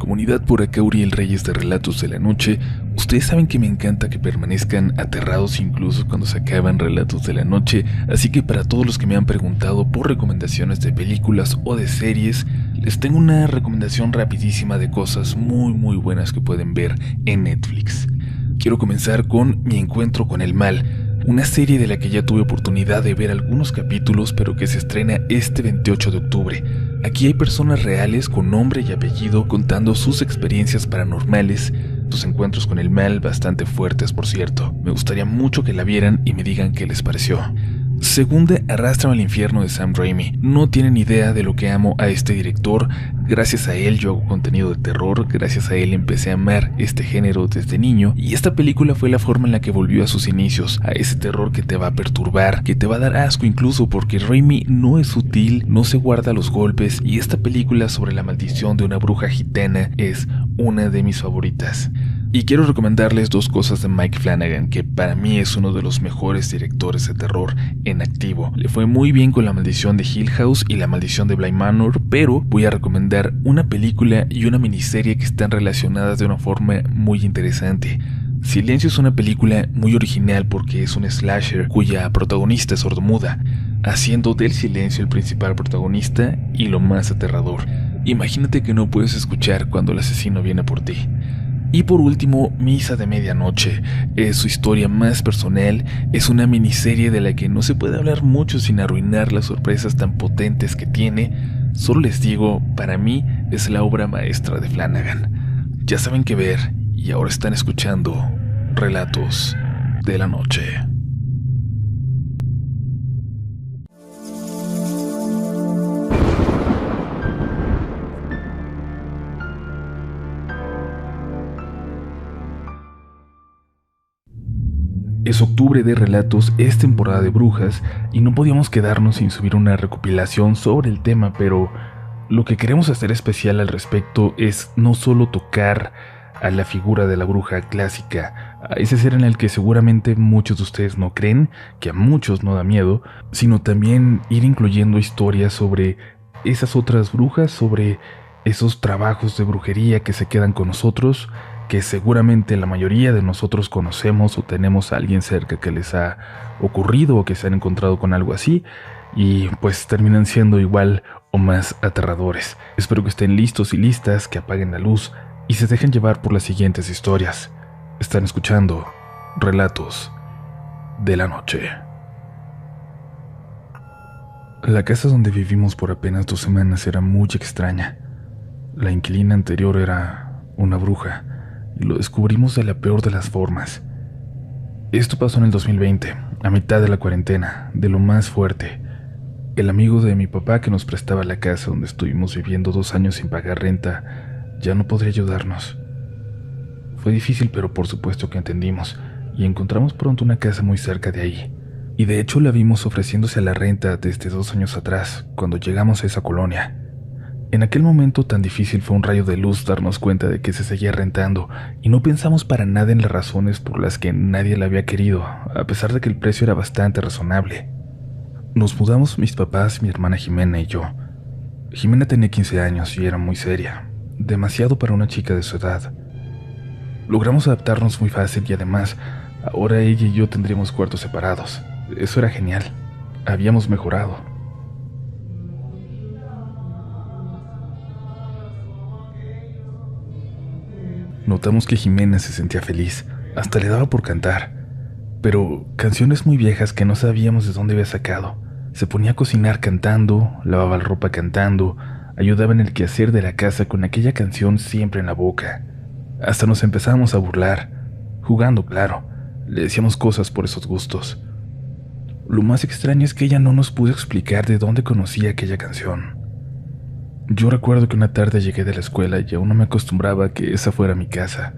Comunidad, por acá Uriel Reyes de Relatos de la Noche. Ustedes saben que me encanta que permanezcan aterrados incluso cuando se acaban Relatos de la Noche, así que para todos los que me han preguntado por recomendaciones de películas o de series, les tengo una recomendación rapidísima de cosas muy buenas que pueden ver en Netflix. Quiero comenzar con Mi Encuentro con el Mal, una serie de la que ya tuve oportunidad de ver algunos capítulos, pero que se estrena este 28 de octubre. Aquí hay personas reales con nombre y apellido contando sus experiencias paranormales, sus encuentros con el mal, bastante fuertes por cierto. Me gustaría mucho que la vieran y me digan qué les pareció. Segunda, Arrástrame al infierno de Sam Raimi. No tienen idea de lo que amo a este director. Gracias a él yo hago contenido de terror, gracias a él empecé a amar este género desde niño, y esta película fue la forma en la que volvió a sus inicios, a ese terror que te va a perturbar, que te va a dar asco incluso, porque Raimi no es sutil, no se guarda los golpes, y esta película sobre la maldición de una bruja gitana es una de mis favoritas. Y quiero recomendarles dos cosas de Mike Flanagan, que para mí es uno de los mejores directores de terror en activo. Le fue muy bien con La Maldición de Hill House y La Maldición de Bly Manor, pero voy a recomendar una película y una miniserie que están relacionadas de una forma muy interesante. Silencio es una película muy original porque es un slasher cuya protagonista es sordomuda, haciendo del silencio el principal protagonista y lo más aterrador. Imagínate que no puedes escuchar cuando el asesino viene por ti. Y por último, Misa de Medianoche. Es su historia más personal, es una miniserie de la que no se puede hablar mucho sin arruinar las sorpresas tan potentes que tiene. Solo les digo, para mí es la obra maestra de Flanagan. Ya saben qué ver, y ahora están escuchando Relatos de la Noche. Es octubre de Relatos, es temporada de brujas y no podíamos quedarnos sin subir una recopilación sobre el tema, pero lo que queremos hacer especial al respecto es no solo tocar a la figura de la bruja clásica, a ese ser en el que seguramente muchos de ustedes no creen, que a muchos no da miedo, sino también ir incluyendo historias sobre esas otras brujas, sobre esos trabajos de brujería que se quedan con nosotros, que seguramente la mayoría de nosotros conocemos o tenemos a alguien cerca que les ha ocurrido o que se han encontrado con algo así, y pues terminan siendo igual o más aterradores. Espero que estén listos y listas, que apaguen la luz y se dejen llevar por las siguientes historias. Están escuchando Relatos de la Noche. La casa donde vivimos por apenas 2 semanas era muy extraña. La inquilina anterior era una bruja, y lo descubrimos de la peor de las formas. Esto pasó en el 2020, a mitad de la cuarentena, de lo más fuerte. El amigo de mi papá que nos prestaba la casa donde estuvimos viviendo 2 años sin pagar renta, ya no podría ayudarnos. Fue difícil, pero por supuesto que entendimos, y encontramos pronto una casa muy cerca de ahí. Y de hecho la vimos ofreciéndose a la renta desde 2 años atrás, cuando llegamos a esa colonia. En aquel momento tan difícil fue un rayo de luz darnos cuenta de que se seguía rentando, y no pensamos para nada en las razones por las que nadie la había querido, a pesar de que el precio era bastante razonable. Nos mudamos mis papás, mi hermana Jimena y yo. Jimena tenía 15 años y era muy seria, demasiado para una chica de su edad. Logramos adaptarnos muy fácil y además, ahora ella y yo tendríamos cuartos separados. Eso era genial. Habíamos mejorado. Notamos que Jimena se sentía feliz, hasta le daba por cantar, pero canciones muy viejas que no sabíamos de dónde había sacado. Se ponía a cocinar cantando, lavaba la ropa cantando, ayudaba en el quehacer de la casa con aquella canción siempre en la boca. Hasta nos empezábamos a burlar, jugando, claro, le decíamos cosas por esos gustos. Lo más extraño es que ella no nos pudo explicar de dónde conocía aquella canción. Yo recuerdo que una tarde llegué de la escuela y aún no me acostumbraba a que esa fuera mi casa.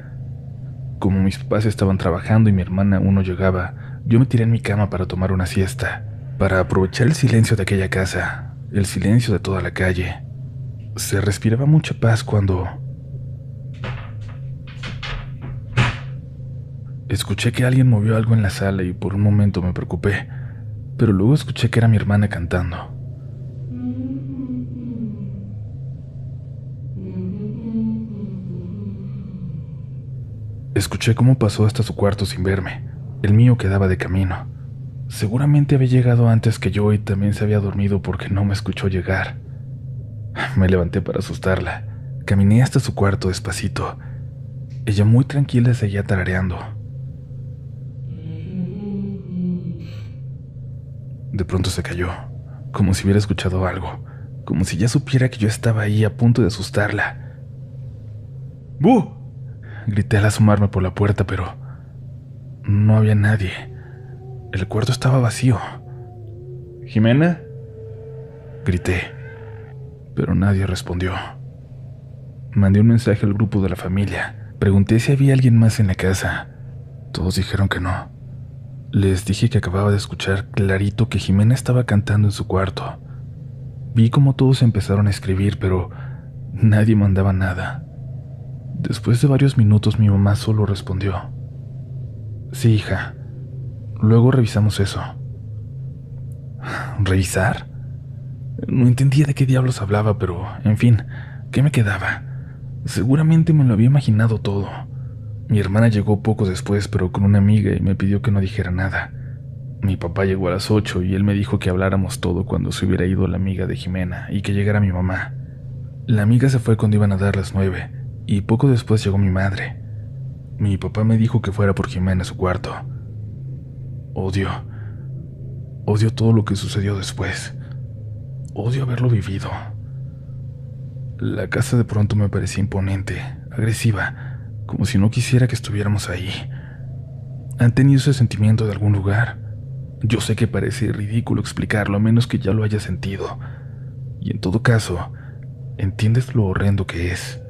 Como mis papás estaban trabajando y mi hermana aún no llegaba, yo me tiré en mi cama para tomar una siesta, para aprovechar el silencio de aquella casa, el silencio de toda la calle. Se respiraba mucha paz cuando escuché que alguien movió algo en la sala y por un momento me preocupé, pero luego escuché que era mi hermana cantando. Escuché cómo pasó hasta su cuarto sin verme. El mío quedaba de camino. Seguramente había llegado antes que yo y también se había dormido porque no me escuchó llegar. Me levanté para asustarla. Caminé hasta su cuarto despacito. Ella muy tranquila seguía tarareando. De pronto se calló, como si hubiera escuchado algo, como si ya supiera que yo estaba ahí a punto de asustarla. ¡Bu! Grité al asomarme por la puerta, pero no había nadie. El cuarto estaba vacío. ¿Jimena? Grité, pero nadie respondió. Mandé un mensaje al grupo de la familia. Pregunté si había alguien más en la casa. Todos dijeron que no. Les dije que acababa de escuchar clarito que Jimena estaba cantando en su cuarto. Vi cómo todos empezaron a escribir, pero nadie mandaba nada. Después de varios minutos mi mamá solo respondió: sí, hija. Luego revisamos eso. ¿Revisar? No entendía de qué diablos hablaba, pero, en fin, ¿qué me quedaba? Seguramente me lo había imaginado todo. Mi hermana llegó poco después, pero con una amiga, y me pidió que no dijera nada. Mi papá llegó a las 8 y él me dijo que habláramos todo cuando se hubiera ido la amiga de Jimena y que llegara mi mamá. La amiga se fue cuando iban a dar las 9 y poco después llegó mi madre. Mi papá me dijo que fuera por Jimena a su cuarto. Odio todo lo que sucedió después. Odio haberlo vivido. La casa de pronto me parecía imponente, agresiva, como si no quisiera que estuviéramos ahí. ¿Han tenido ese sentimiento de algún lugar? Yo sé que parece ridículo explicarlo, a menos que ya lo hayas sentido. Y en todo caso, entiendes lo horrendo que es.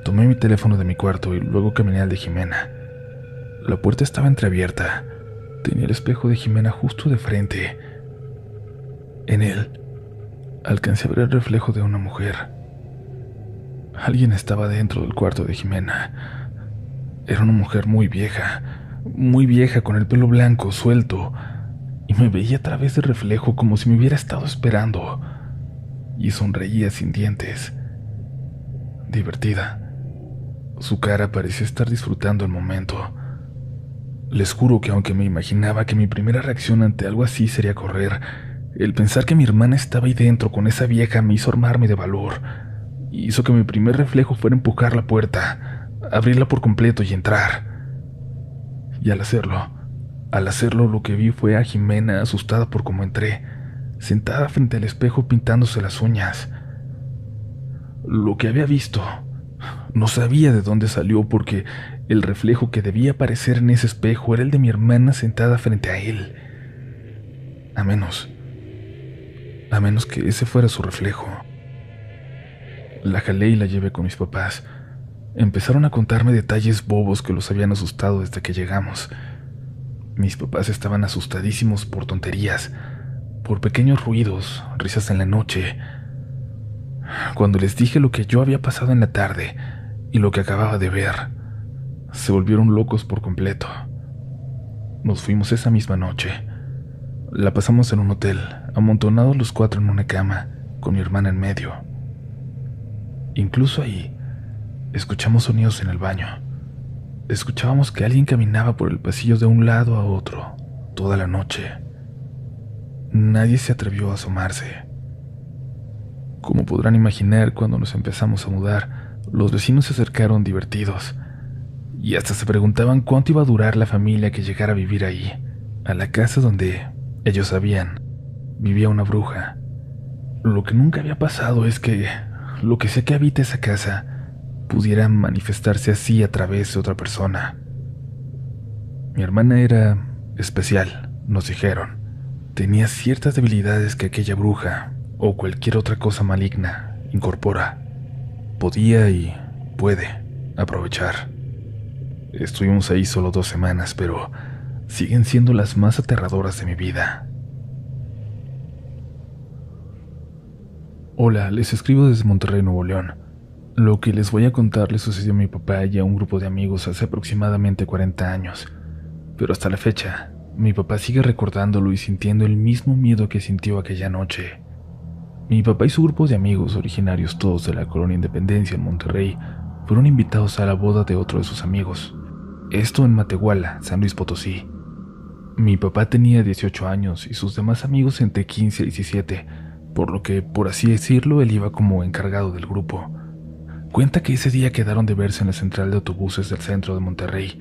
Tomé mi teléfono de mi cuarto y luego caminé al de Jimena. La puerta estaba entreabierta. Tenía el espejo de Jimena justo de frente. En él, alcancé a ver el reflejo de una mujer. Alguien estaba dentro del cuarto de Jimena. Era una mujer muy vieja, con el pelo blanco, suelto, y me veía a través del reflejo como si me hubiera estado esperando, y sonreía sin dientes. Divertida. Su cara parecía estar disfrutando el momento. Les juro que aunque me imaginaba que mi primera reacción ante algo así sería correr, el pensar que mi hermana estaba ahí dentro con esa vieja me hizo armarme de valor. Hizo que mi primer reflejo fuera empujar la puerta, abrirla por completo y entrar. Y al hacerlo lo que vi fue a Jimena asustada por cómo entré, sentada frente al espejo pintándose las uñas. Lo que había visto, no sabía de dónde salió porque el reflejo que debía aparecer en ese espejo era el de mi hermana sentada frente a él. A menos que ese fuera su reflejo. La jalé y la llevé con mis papás. Empezaron a contarme detalles bobos que los habían asustado desde que llegamos. Mis papás estaban asustadísimos por tonterías, por pequeños ruidos, risas en la noche. Cuando les dije lo que yo había pasado en la tarde y lo que acababa de ver, se volvieron locos por completo. Nos fuimos esa misma noche. La pasamos en un hotel, amontonados los 4 en una cama, con mi hermana en medio. Incluso ahí, escuchamos sonidos en el baño. Escuchábamos que alguien caminaba por el pasillo de un lado a otro, toda la noche. Nadie se atrevió a asomarse. Como podrán imaginar, cuando nos empezamos a mudar, los vecinos se acercaron divertidos, y hasta se preguntaban cuánto iba a durar la familia que llegara a vivir ahí, a la casa donde, ellos sabían, vivía una bruja. Lo que nunca había pasado es que lo que sea que habita esa casa pudiera manifestarse así a través de otra persona. Mi hermana era especial, nos dijeron. Tenía ciertas debilidades que aquella bruja, o cualquier otra cosa maligna, incorpora. Podía y puede aprovechar. Estuvimos ahí solo 2 semanas, pero siguen siendo las más aterradoras de mi vida. Hola, les escribo desde Monterrey, Nuevo León. Lo que les voy a contar le sucedió a mi papá y a un grupo de amigos hace aproximadamente 40 años. Pero hasta la fecha, mi papá sigue recordándolo y sintiendo el mismo miedo que sintió aquella noche. Mi papá y su grupo de amigos, originarios todos de la Colonia Independencia en Monterrey, fueron invitados a la boda de otro de sus amigos. Esto en Matehuala, San Luis Potosí. Mi papá tenía 18 años y sus demás amigos entre 15 y 17, por lo que, por así decirlo, él iba como encargado del grupo. Cuenta que ese día quedaron de verse en la central de autobuses del centro de Monterrey.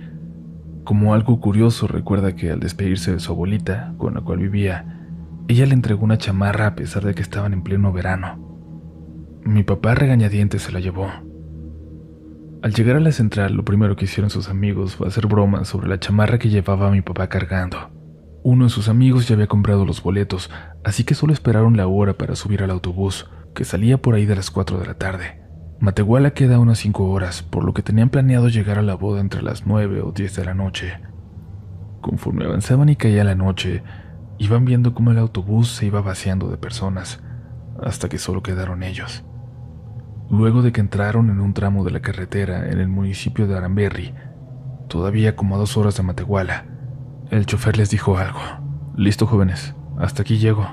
Como algo curioso, recuerda que al despedirse de su abuelita, con la cual vivía, ella le entregó una chamarra a pesar de que estaban en pleno verano. Mi papá a regañadientes se la llevó. Al llegar a la central, lo primero que hicieron sus amigos fue hacer bromas sobre la chamarra que llevaba mi papá cargando. Uno de sus amigos ya había comprado los boletos, así que solo esperaron la hora para subir al autobús, que salía por ahí de las 4 de la tarde. Matehuala queda a unas 5 horas, por lo que tenían planeado llegar a la boda entre las 9 o 10 de la noche. Conforme avanzaban y caía la noche, iban viendo cómo el autobús se iba vaciando de personas, hasta que solo quedaron ellos. Luego de que entraron en un tramo de la carretera en el municipio de Aramberri, todavía como a 2 horas de Matehuala, el chofer les dijo algo. «Listo, jóvenes, hasta aquí llego».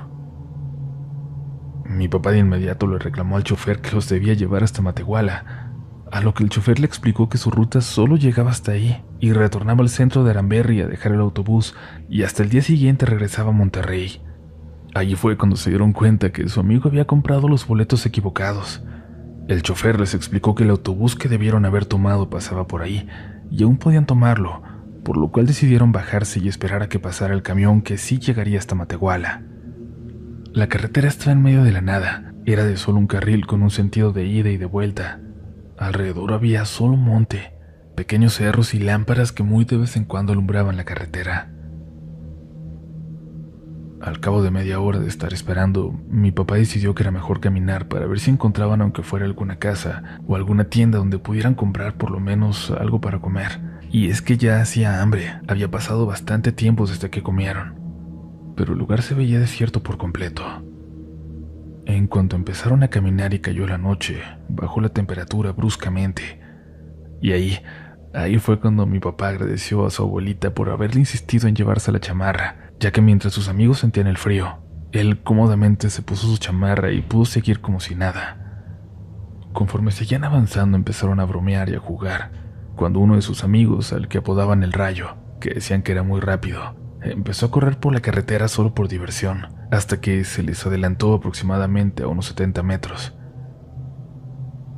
Mi papá de inmediato le reclamó al chofer que los debía llevar hasta Matehuala, a lo que el chofer le explicó que su ruta solo llegaba hasta ahí y retornaba al centro de Aramberri a dejar el autobús y hasta el día siguiente regresaba a Monterrey. Allí fue cuando se dieron cuenta que su amigo había comprado los boletos equivocados. El chofer les explicó que el autobús que debieron haber tomado pasaba por ahí y aún podían tomarlo, por lo cual decidieron bajarse y esperar a que pasara el camión que sí llegaría hasta Matehuala. La carretera estaba en medio de la nada, era de solo un carril con un sentido de ida y de vuelta. Alrededor había solo monte, pequeños cerros y lámparas que muy de vez en cuando alumbraban la carretera. Al cabo de media hora de estar esperando, mi papá decidió que era mejor caminar para ver si encontraban aunque fuera alguna casa o alguna tienda donde pudieran comprar por lo menos algo para comer. Y es que ya hacía hambre, había pasado bastante tiempo desde que comieron. Pero el lugar se veía desierto por completo. En cuanto empezaron a caminar y cayó la noche, bajó la temperatura bruscamente. Y ahí fue cuando mi papá agradeció a su abuelita por haberle insistido en llevarse la chamarra, ya que mientras sus amigos sentían el frío, él cómodamente se puso su chamarra y pudo seguir como si nada. Conforme seguían avanzando empezaron a bromear y a jugar, cuando uno de sus amigos, al que apodaban el Rayo, que decían que era muy rápido, empezó a correr por la carretera solo por diversión, hasta que se les adelantó aproximadamente a unos 70 metros.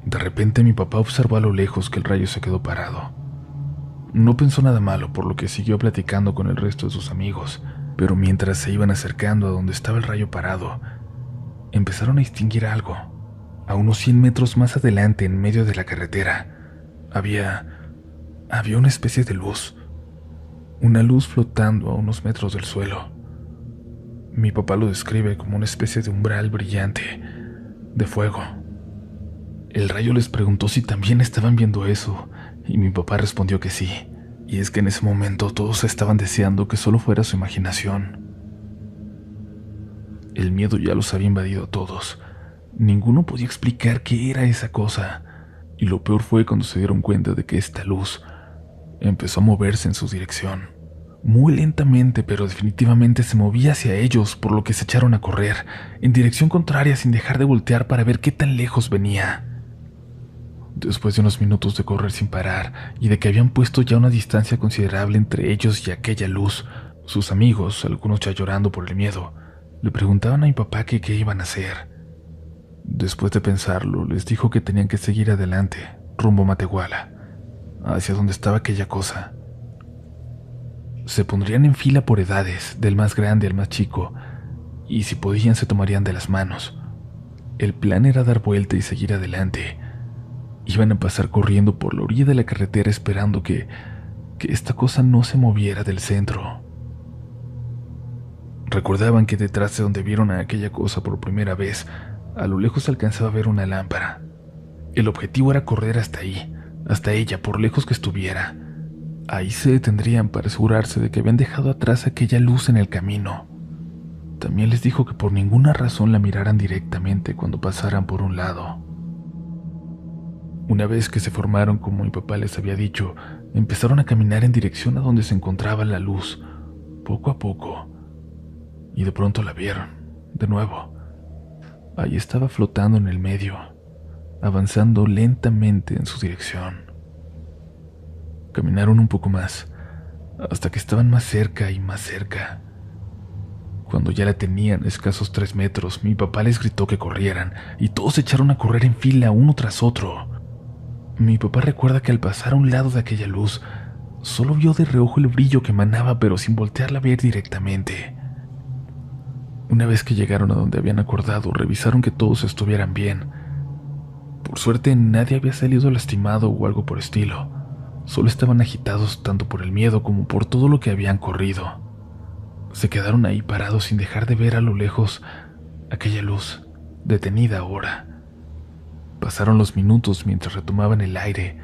De repente mi papá observó a lo lejos que el Rayo se quedó parado. No pensó nada malo, por lo que siguió platicando con el resto de sus amigos, pero mientras se iban acercando a donde estaba el Rayo parado, empezaron a distinguir algo. A unos 100 metros más adelante, en medio de la carretera, había una especie de luz. Una luz flotando a unos metros del suelo. Mi papá lo describe como una especie de umbral brillante, de fuego. El Rayo les preguntó si también estaban viendo eso, y mi papá respondió que sí. Y es que en ese momento todos estaban deseando que solo fuera su imaginación. El miedo ya los había invadido a todos. Ninguno podía explicar qué era esa cosa, y lo peor fue cuando se dieron cuenta de que esta luz empezó a moverse en su dirección. Muy lentamente, pero definitivamente se movía hacia ellos, por lo que se echaron a correr, en dirección contraria sin dejar de voltear para ver qué tan lejos venía. Después de unos minutos de correr sin parar, y de que habían puesto ya una distancia considerable entre ellos y aquella luz, sus amigos, algunos ya llorando por el miedo, le preguntaban a mi papá que qué iban a hacer. Después de pensarlo, les dijo que tenían que seguir adelante, rumbo a Matehuala, hacia donde estaba aquella cosa. Se pondrían en fila por edades, del más grande al más chico, y si podían se tomarían de las manos. El plan era dar vuelta y seguir adelante. Iban a pasar corriendo por la orilla de la carretera esperando que esta cosa no se moviera del centro. Recordaban que detrás de donde vieron a aquella cosa por primera vez, a lo lejos se alcanzaba a ver una lámpara. El objetivo era correr hasta ahí, hasta ella, por lejos que estuviera. Ahí se detendrían para asegurarse de que habían dejado atrás aquella luz en el camino. También les dijo que por ninguna razón la miraran directamente cuando pasaran por un lado. Una vez que se formaron como mi papá les había dicho, empezaron a caminar en dirección a donde se encontraba la luz, poco a poco. Y de pronto la vieron, de nuevo. Ahí estaba flotando en el medio. avanzando lentamente en su dirección. Caminaron un poco más, hasta que estaban más cerca y más cerca. Cuando ya la tenían a escasos 3 metros, mi papá les gritó que corrieran, y todos se echaron a correr en fila uno tras otro. Mi papá recuerda que al pasar a un lado de aquella luz, solo vio de reojo el brillo que emanaba, pero sin voltearla a ver directamente. Una vez que llegaron a donde habían acordado, revisaron que todos estuvieran bien. Por suerte, nadie había salido lastimado o algo por estilo. Solo estaban agitados tanto por el miedo como por todo lo que habían corrido. Se quedaron ahí parados sin dejar de ver a lo lejos aquella luz, detenida ahora. Pasaron los minutos mientras retomaban el aire,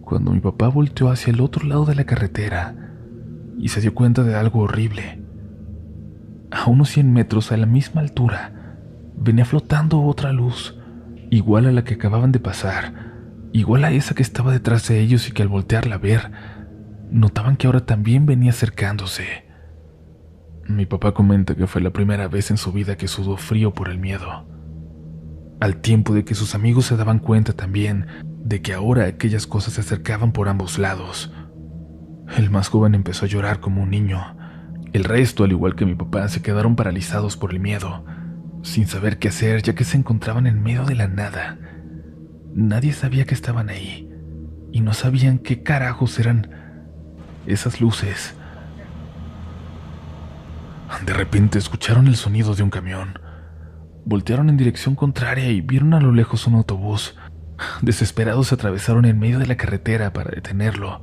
cuando mi papá volteó hacia el otro lado de la carretera y se dio cuenta de algo horrible. A unos 100 metros, a la misma altura, venía flotando otra luz, igual a la que acababan de pasar, igual a esa que estaba detrás de ellos y que al voltearla a ver, notaban que ahora también venía acercándose. Mi papá comenta que fue la primera vez en su vida que sudó frío por el miedo, al tiempo de que sus amigos se daban cuenta también de que ahora aquellas cosas se acercaban por ambos lados. El más joven empezó a llorar como un niño. El resto, al igual que mi papá, se quedaron paralizados por el miedo, sin saber qué hacer, ya que se encontraban en medio de la nada. Nadie sabía que estaban ahí, y no sabían qué carajos eran esas luces. De repente escucharon el sonido de un camión. Voltearon en dirección contraria y vieron a lo lejos un autobús. Desesperados se atravesaron en medio de la carretera para detenerlo.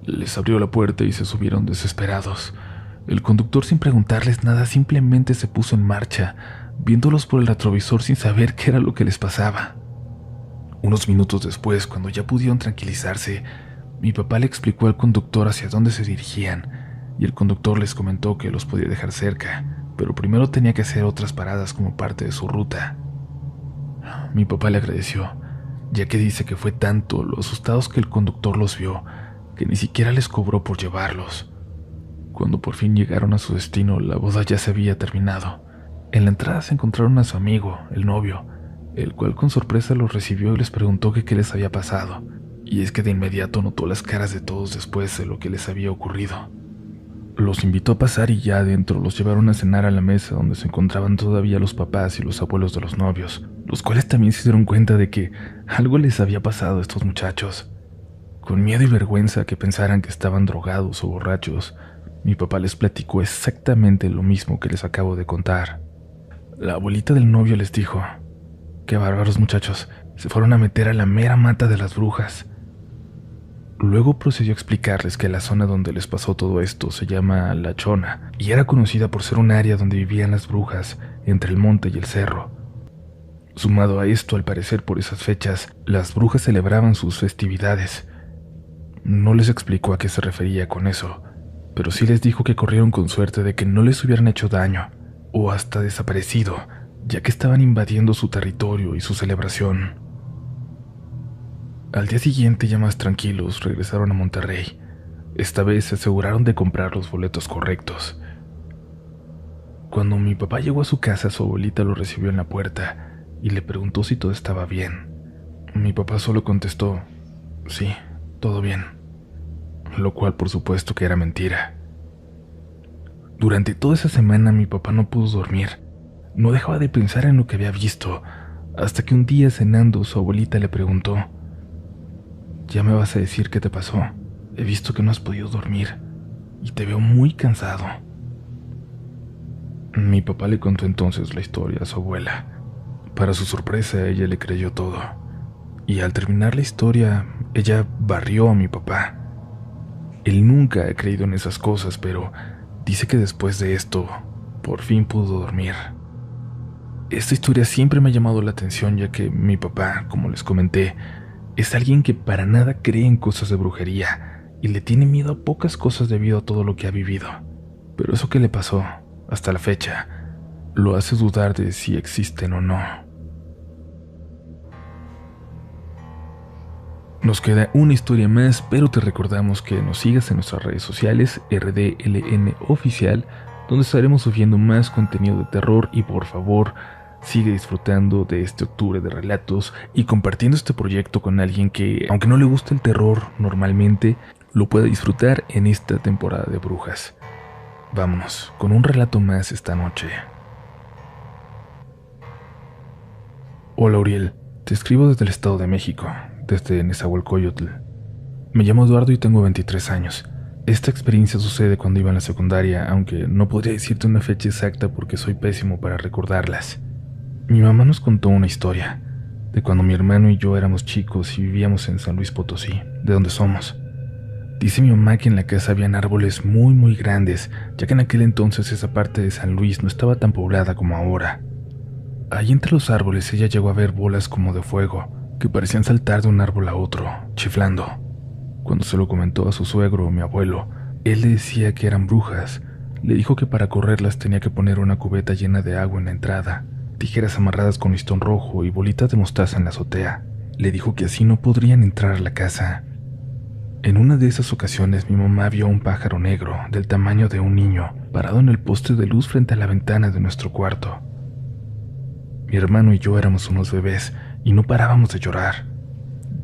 Les abrió la puerta y se subieron desesperados. El conductor, sin preguntarles nada, simplemente se puso en marcha, viéndolos por el retrovisor sin saber qué era lo que les pasaba. Unos minutos después, cuando ya pudieron tranquilizarse, mi papá le explicó al conductor hacia dónde se dirigían, y el conductor les comentó que los podía dejar cerca, pero primero tenía que hacer otras paradas como parte de su ruta. Mi papá le agradeció, ya que dice que fue tanto lo asustados que el conductor los vio, que ni siquiera les cobró por llevarlos. Cuando por fin llegaron a su destino, la boda ya se había terminado. En la entrada se encontraron a su amigo, el novio, el cual con sorpresa los recibió y les preguntó que qué les había pasado, y es que de inmediato notó las caras de todos después de lo que les había ocurrido. Los invitó a pasar y ya adentro los llevaron a cenar a la mesa donde se encontraban todavía los papás y los abuelos de los novios, los cuales también se dieron cuenta de que algo les había pasado a estos muchachos. Con miedo y vergüenza que pensaran que estaban drogados o borrachos, mi papá les platicó exactamente lo mismo que les acabo de contar. La abuelita del novio les dijo: «Qué bárbaros muchachos, se fueron a meter a la mera mata de las brujas». Luego procedió a explicarles que la zona donde les pasó todo esto se llama La Chona y era conocida por ser un área donde vivían las brujas entre el monte y el cerro. Sumado a esto, al parecer por esas fechas, las brujas celebraban sus festividades. No les explicó a qué se refería con eso, pero sí les dijo que corrieron con suerte de que no les hubieran hecho daño o hasta desaparecido, ya que estaban invadiendo su territorio y su celebración. Al día siguiente, ya más tranquilos, regresaron a Monterrey. Esta vez se aseguraron de comprar los boletos correctos. Cuando mi papá llegó a su casa, su abuelita lo recibió en la puerta y le preguntó si todo estaba bien. Mi papá solo contestó: «Sí, todo bien», lo cual por supuesto que era mentira. Durante toda esa semana mi papá no pudo dormir. No dejaba de pensar en lo que había visto, hasta que un día cenando su abuelita le preguntó: «¿Ya me vas a decir qué te pasó? He visto que no has podido dormir y te veo muy cansado». Mi papá le contó entonces la historia a su abuela. Para su sorpresa, ella le creyó todo, y al terminar la historia, ella barrió a mi papá. Él nunca ha creído en esas cosas, pero dice que después de esto, por fin pudo dormir. Esta historia siempre me ha llamado la atención, ya que mi papá, como les comenté, es alguien que para nada cree en cosas de brujería y le tiene miedo a pocas cosas debido a todo lo que ha vivido. Pero eso que le pasó, hasta la fecha, lo hace dudar de si existen o no. Nos queda una historia más, pero te recordamos que nos sigas en nuestras redes sociales, RDLN Oficial, donde estaremos subiendo más contenido de terror y por favor, Sigue disfrutando de este octubre de relatos y compartiendo este proyecto con alguien que, aunque no le guste el terror normalmente, lo puede disfrutar en esta temporada de brujas. Vámonos con un relato más esta noche. Hola Uriel, te escribo desde el Estado de México, desde Nezahualcóyotl. Me llamo Eduardo y tengo 23 años. Esta experiencia sucede cuando iba en la secundaria, aunque no podría decirte una fecha exacta porque soy pésimo para recordarlas. Mi mamá nos contó una historia de cuando mi hermano y yo éramos chicos y vivíamos en San Luis Potosí, de donde somos. Dice mi mamá que en la casa habían árboles muy grandes, ya que en aquel entonces esa parte de San Luis no estaba tan poblada como ahora. Ahí entre los árboles ella llegó a ver bolas como de fuego, que parecían saltar de un árbol a otro, chiflando. Cuando se lo comentó a su suegro, mi abuelo, él le decía que eran brujas. Le dijo que para correrlas tenía que poner una cubeta llena de agua en la entrada, tijeras amarradas con listón rojo y bolitas de mostaza en la azotea. Le dijo que así no podrían entrar a la casa. En una de esas ocasiones mi mamá vio a un pájaro negro del tamaño de un niño parado en el poste de luz frente a la ventana de nuestro cuarto. Mi hermano y yo éramos unos bebés y no parábamos de llorar.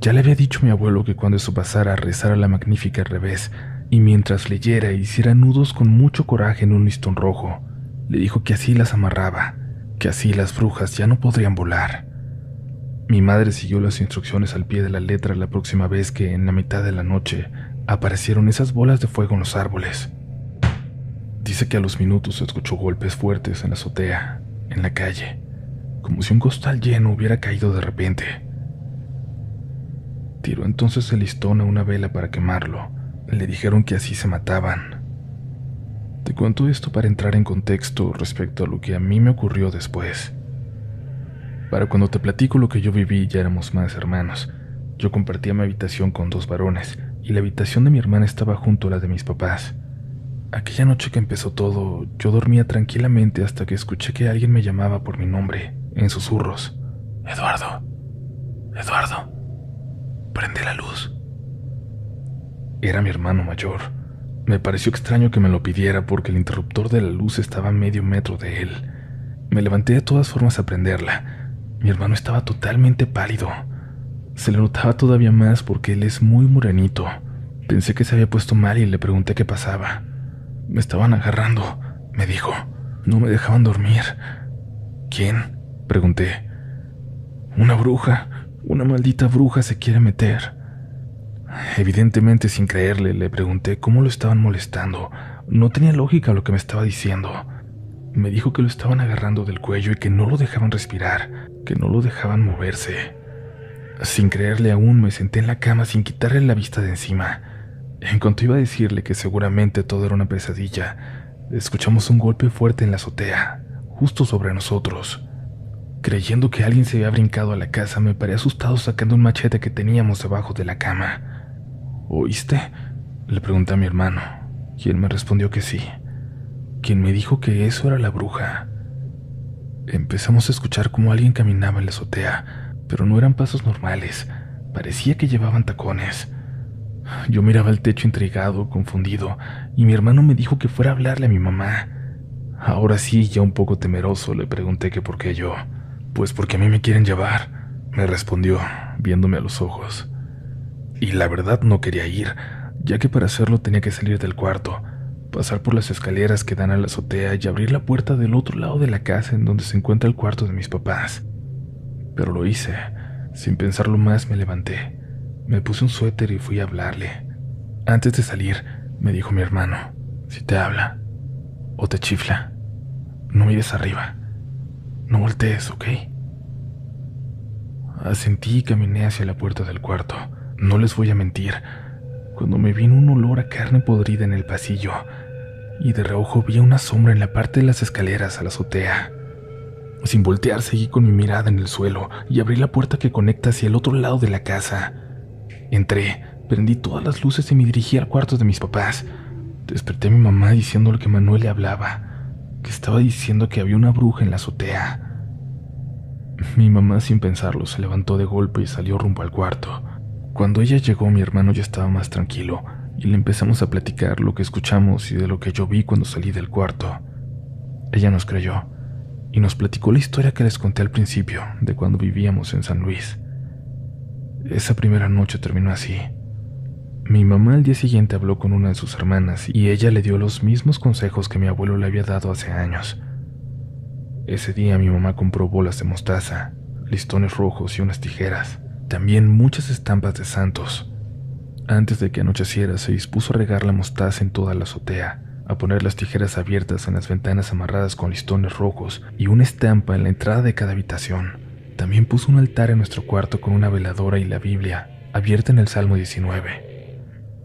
Ya le había dicho a mi abuelo que cuando eso pasara rezara la Magnífica al revés y mientras leyera hiciera nudos con mucho coraje en un listón rojo. Le dijo que así las amarraba, que así las brujas ya no podrían volar. Mi madre siguió las instrucciones al pie de la letra la próxima vez que, en la mitad de la noche, aparecieron esas bolas de fuego en los árboles. Dice que a los minutos escuchó golpes fuertes en la azotea, en la calle, como si un costal lleno hubiera caído de repente. Tiró entonces el listón a una vela para quemarlo. Le dijeron que así se mataban. Te cuento esto para entrar en contexto respecto a lo que a mí me ocurrió después. Para cuando te platico lo que yo viví ya éramos más hermanos. Yo compartía mi habitación con 2 varones y la habitación de mi hermana estaba junto a la de mis papás. Aquella noche que empezó todo, yo dormía tranquilamente hasta que escuché que alguien me llamaba por mi nombre, en susurros. Eduardo, Eduardo, prende la luz. Era mi hermano mayor. Me pareció extraño que me lo pidiera porque el interruptor de la luz estaba a medio metro de él. Me levanté de todas formas a prenderla. Mi hermano estaba totalmente pálido. Se le notaba todavía más porque él es muy morenito. Pensé que se había puesto mal y le pregunté qué pasaba. Me estaban agarrando, me dijo. No me dejaban dormir. ¿Quién?, pregunté. Una bruja, una maldita bruja se quiere meter. Evidentemente sin creerle, le pregunté cómo lo estaban molestando. No tenía lógica lo que me estaba diciendo. Me dijo que lo estaban agarrando del cuello y que no lo dejaban respirar, que no lo dejaban moverse. Sin creerle aún, me senté en la cama sin quitarle la vista de encima. En cuanto iba a decirle que seguramente todo era una pesadilla, escuchamos un golpe fuerte en la azotea, justo sobre nosotros. Creyendo que alguien se había brincado a la casa, me paré asustado sacando un machete que teníamos debajo de la cama. ¿Oíste?, le pregunté a mi hermano, quien me respondió que sí, quien me dijo que eso era la bruja. Empezamos a escuchar cómo alguien caminaba en la azotea, pero no eran pasos normales, parecía que llevaban tacones. Yo miraba el techo intrigado, confundido, y mi hermano me dijo que fuera a hablarle a mi mamá. Ahora sí, ya un poco temeroso, le pregunté que por qué yo. Pues porque a mí me quieren llevar, me respondió, viéndome a los ojos. Y la verdad no quería ir, ya que para hacerlo tenía que salir del cuarto, pasar por las escaleras que dan a la azotea y abrir la puerta del otro lado de la casa en donde se encuentra el cuarto de mis papás. Pero lo hice. Sin pensarlo más me levanté, me puse un suéter y fui a hablarle. Antes de salir, me dijo mi hermano, si te habla o te chifla, no mires arriba, no voltees, ¿ok? Asentí y caminé hacia la puerta del cuarto. No les voy a mentir, cuando me vino un olor a carne podrida en el pasillo, y de reojo vi una sombra en la parte de las escaleras a la azotea. Sin voltear seguí con mi mirada en el suelo y abrí la puerta que conecta hacia el otro lado de la casa. Entré, prendí todas las luces y me dirigí al cuarto de mis papás. Desperté a mi mamá diciéndole que Manuel le hablaba, que estaba diciendo que había una bruja en la azotea. Mi mamá, sin pensarlo, se levantó de golpe y salió rumbo al cuarto. Cuando ella llegó, mi hermano ya estaba más tranquilo y le empezamos a platicar lo que escuchamos y de lo que yo vi cuando salí del cuarto. Ella nos creyó y nos platicó la historia que les conté al principio de cuando vivíamos en San Luis. Esa primera noche terminó así. Mi mamá al día siguiente habló con una de sus hermanas y ella le dio los mismos consejos que mi abuelo le había dado hace años. Ese día mi mamá compró bolas de mostaza, listones rojos y unas tijeras, también muchas estampas de santos. Antes de que anocheciera se dispuso a regar la mostaza en toda la azotea, a poner las tijeras abiertas en las ventanas amarradas con listones rojos y una estampa en la entrada de cada habitación. También puso un altar en nuestro cuarto con una veladora y la Biblia, abierta en el Salmo 19.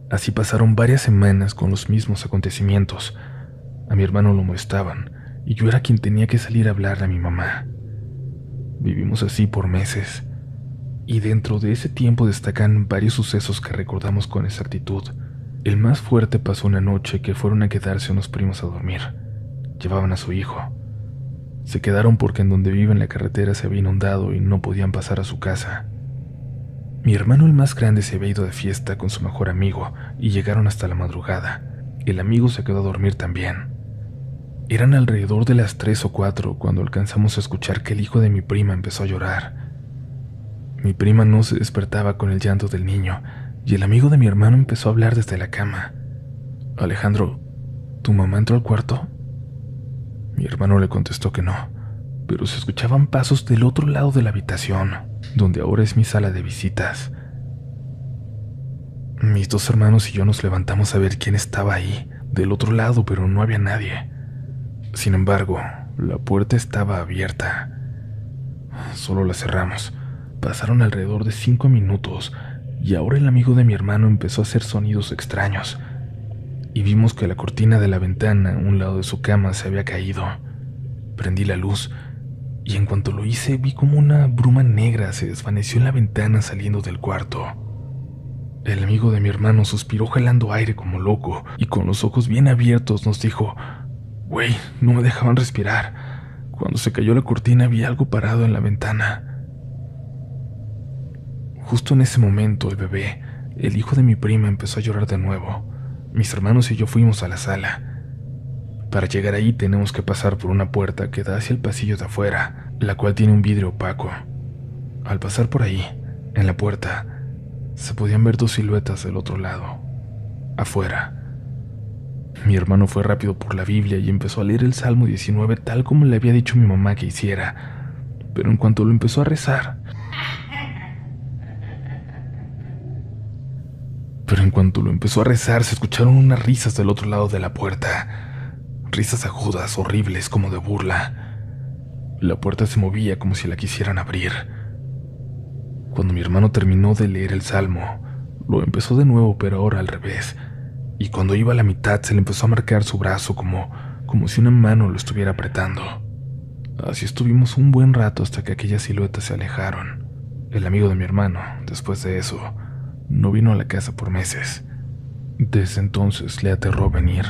Así pasaron varias semanas con los mismos acontecimientos. A mi hermano lo molestaban, y yo era quien tenía que salir a hablarle a mi mamá. Vivimos así por meses, y dentro de ese tiempo destacan varios sucesos que recordamos con exactitud. El más fuerte pasó una noche que fueron a quedarse unos primos a dormir. Llevaban a su hijo. Se quedaron porque en donde viven la carretera se había inundado y no podían pasar a su casa. Mi hermano el más grande se había ido de fiesta con su mejor amigo y llegaron hasta la madrugada. El amigo se quedó a dormir también. Eran alrededor de las 3 o 4 cuando alcanzamos a escuchar que el hijo de mi prima empezó a llorar. Mi prima no se despertaba con el llanto del niño y el amigo de mi hermano empezó a hablar desde la cama. «Alejandro, ¿tu mamá entró al cuarto?» Mi hermano le contestó que no, pero se escuchaban pasos del otro lado de la habitación, donde ahora es mi sala de visitas. Mis dos hermanos y yo nos levantamos a ver quién estaba ahí, del otro lado, pero no había nadie. Sin embargo, la puerta estaba abierta. Solo la cerramos. Pasaron alrededor de 5 minutos y ahora el amigo de mi hermano empezó a hacer sonidos extraños. Y vimos que la cortina de la ventana a un lado de su cama se había caído. Prendí la luz y en cuanto lo hice vi como una bruma negra se desvaneció en la ventana saliendo del cuarto. El amigo de mi hermano suspiró jalando aire como loco y con los ojos bien abiertos nos dijo: «Güey, no me dejaban respirar. Cuando se cayó la cortina vi algo parado en la ventana». Justo en ese momento el bebé, el hijo de mi prima, empezó a llorar de nuevo. Mis hermanos y yo fuimos a la sala. Para llegar ahí tenemos que pasar por una puerta que da hacia el pasillo de afuera, la cual tiene un vidrio opaco. Al pasar por ahí, en la puerta, se podían ver 2 siluetas del otro lado, afuera. Mi hermano fue rápido por la Biblia y empezó a leer el Salmo 19 tal como le había dicho mi mamá que hiciera, pero en cuanto lo empezó a rezar, se escucharon unas risas del otro lado de la puerta. Risas agudas, horribles, como de burla. La puerta se movía como si la quisieran abrir. Cuando mi hermano terminó de leer el salmo, lo empezó de nuevo, pero ahora al revés. Y cuando iba a la mitad se le empezó a marcar su brazo como si una mano lo estuviera apretando. Así estuvimos un buen rato hasta que aquellas siluetas se alejaron. El amigo de mi hermano, después de eso, no vino a la casa por meses. Desde entonces le aterró venir.